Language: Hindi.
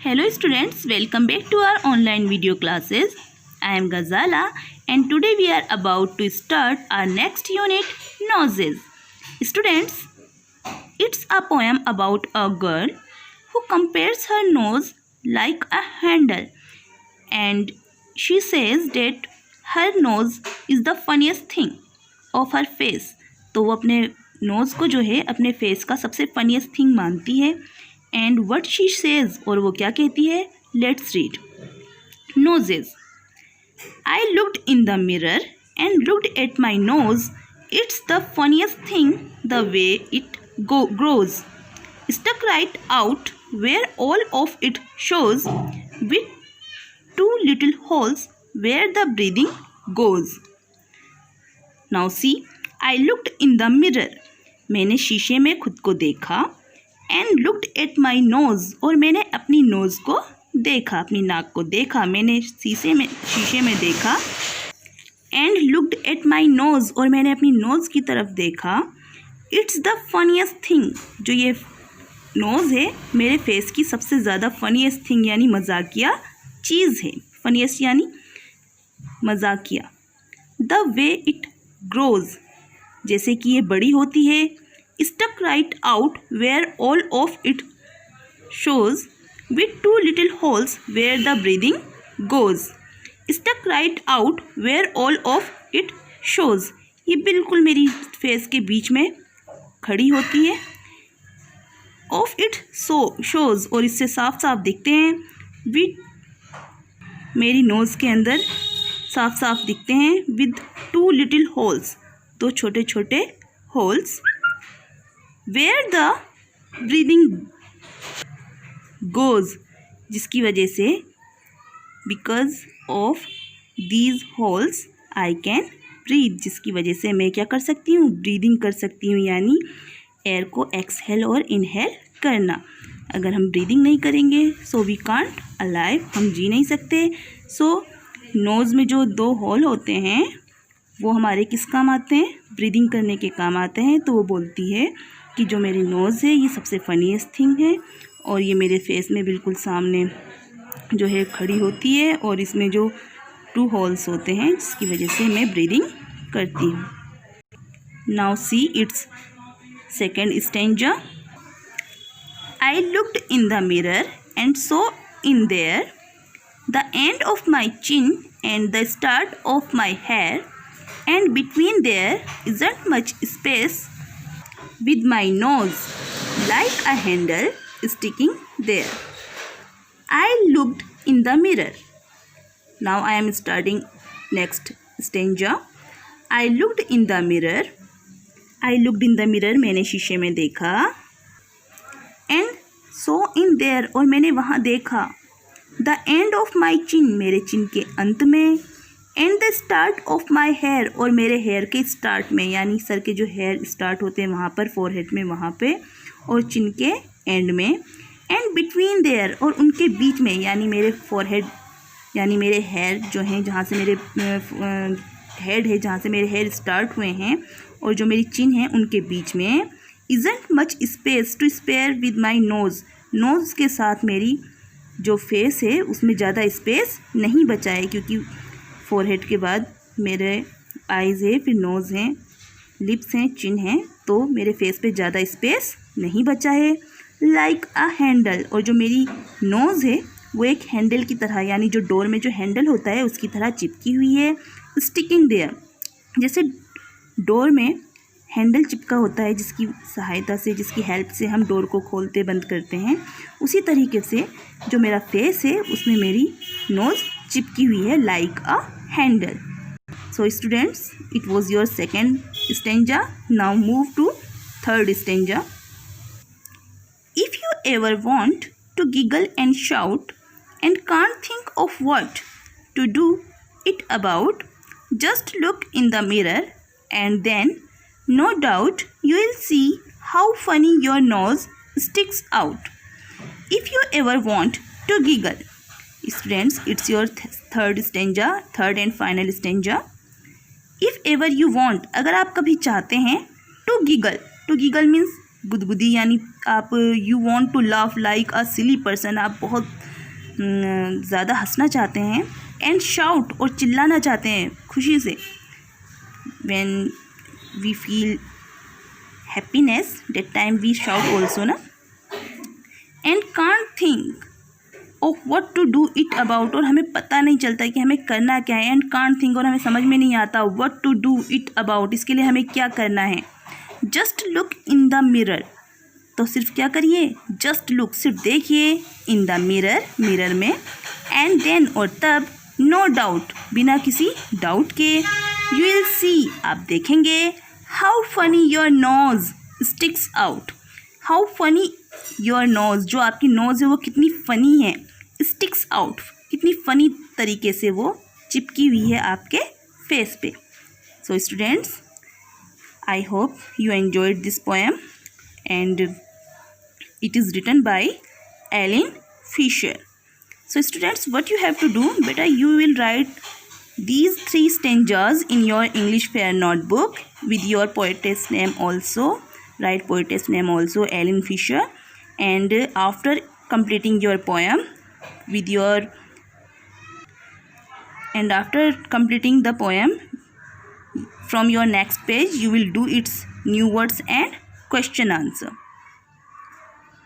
Hello students, welcome back to our online video classes. I am Ghazala and today we are about to start our next unit, Noses. Students, it's a poem about a girl who compares her nose like a handle and she says that her nose is the funniest thing of her face. तो वो अपने नोज़ को जो है अपने फेस का सबसे फनीस्ट थिंग मानती है. एंड वट शी सेज, और वो क्या कहती है, let's read. Noses. I looked in the mirror and looked at my nose. It's the funniest thing the way it grows. Stuck right out where all of it shows, with two little holes where the breathing goes. Now see, I looked in the mirror. मैंने शीशे में खुद को देखा. And looked at my nose, और मैंने अपनी नोज़ को देखा, अपनी नाक को देखा. मैंने शीशे में देखा. And looked at my nose, और मैंने अपनी नोज़ की तरफ देखा. इट्स द फनीस्ट थिंग, जो ये नोज़ है मेरे फेस की सबसे ज़्यादा फनीस्ट थिंग यानी मजाकिया चीज़ है. फनीस्ट यानी मजाकिया. द वे इट ग्रोज, जैसे कि ये बड़ी होती है. Stuck right out where all of it shows, with two little holes where the breathing goes. Stuck right out where all of it shows, ये बिल्कुल मेरी फेस के बीच में खड़ी होती है. ऑफ इट शोज, और इससे साफ साफ दिखते हैं. विथ, मेरी नोज़ के अंदर साफ साफ दिखते हैं. विद टू लिटिल होल्स, दो छोटे छोटे holes. Where the breathing goes, जिसकी वजह से because of these holes I can breathe, जिसकी वजह से मैं क्या कर सकती हूँ, ब्रीदिंग कर सकती हूँ, यानी एयर को एक्सहेल और इनहेल करना. अगर हम ब्रीदिंग नहीं करेंगे सो वी कांट अलाइव, हम जी नहीं सकते. सो नोज़ में जो दो होल होते हैं वो हमारे किस काम आते हैं, ब्रीदिंग करने के काम आते हैं. तो वो बोलती है कि जो मेरी नोज़ है ये सबसे फनीस्ट थिंग है और ये मेरे फेस में बिल्कुल सामने जो है खड़ी होती है, और इसमें जो टू होल्स होते हैं जिसकी वजह से मैं ब्रीदिंग करती हूँ. Now see it's second stanza. I looked in the mirror and so in there the end of my chin and the start of my hair, and between there isn't much space, with my nose like a handle sticking there. I looked in the mirror. Now I am starting next stanza. I looked in the mirror. I looked in the mirror, मैंने शीशे में देखा. And saw in there, और मैंने वहाँ देखा. The end of my chin, मेरे चिन के अंत में. And the start of my hair, और मेरे हेयर के स्टार्ट में, यानी सर के जो हेयर स्टार्ट होते हैं वहाँ पर, फोरहेड में वहाँ पे, और चिन के एंड में. एंड बिटवीन देयर, और उनके बीच में, यानी मेरे फोरहेड यानी मेरे हेयर जो हैं, जहाँ से मेरे हेड है, जहाँ से मेरे हेयर स्टार्ट हुए हैं, और जो मेरी चिन है उनके बीच में. Isn't much space to spare with my nose, nose के साथ मेरी जो फेस है उसमें ज़्यादा स्पेस नहीं बचा है, क्योंकि फोरहेड के बाद मेरे आइज़ है, फिर नोज़ हैं, लिप्स हैं, चिन हैं, तो मेरे फेस पे ज़्यादा स्पेस नहीं बचा है. लाइक अ हैंडल, और जो मेरी नोज़ है वो एक हैंडल की तरह, यानी जो डोर में जो हैंडल होता है उसकी तरह चिपकी हुई है. स्टिकिंग देयर, जैसे डोर में हैंडल चिपका होता है जिसकी सहायता से, जिसकी हेल्प से हम डोर को खोलते बंद करते हैं, उसी तरीके से जो मेरा फेस है उसमें मेरी नोज़ चिपकी हुई है, like a handle. So students, it was your second stanza. Now move to third stanza. If you ever want to giggle and shout and can't think of what to do it about, just look in the mirror and then no doubt you will see how funny your nose sticks out. If you ever want to giggle. Students, it's your third stanza, third and final stanza. If ever you want, अगर आप कभी चाहते हैं, to giggle means गुदगुदी यानी आप you want to laugh like a silly person, आप बहुत ज़्यादा हंसना चाहते हैं। एंड शाउट, और चिल्लाना चाहते हैं खुशी से। When we feel happiness that time we shout also ना। And can't think of what to do it about, और हमें पता नहीं चलता कि हमें करना क्या है। एंड कांट थिंक, और हमें समझ में नहीं आता what to do it about, इसके लिए हमें क्या करना है। Just look in the mirror, तो सिर्फ क्या करिए, जस्ट लुक, सिर्फ देखिए, इन द मिरर, मिरर में। एंड देन, और तब, नो डाउट, बिना किसी डाउट के, यू विल सी, आप देखेंगे, how funny your nose sticks out, how funny your nose, जो आपकी नोज है वो कितनी फ़नी है। स्टिक्स आउट, कितनी फ़नी तरीके से वो चिपकी हुई है आपके फेस पे। So students, I hope you enjoyed this poem, and it is written by Ellen Fisher. So students, what you have to do, beta, you will write these 3 stanzas in your English Fair notebook with your poetess name also. Write poetess name also, Ellen Fisher. And after completing your poem with your, and after completing the poem, from your next page you will do its new words and question answer.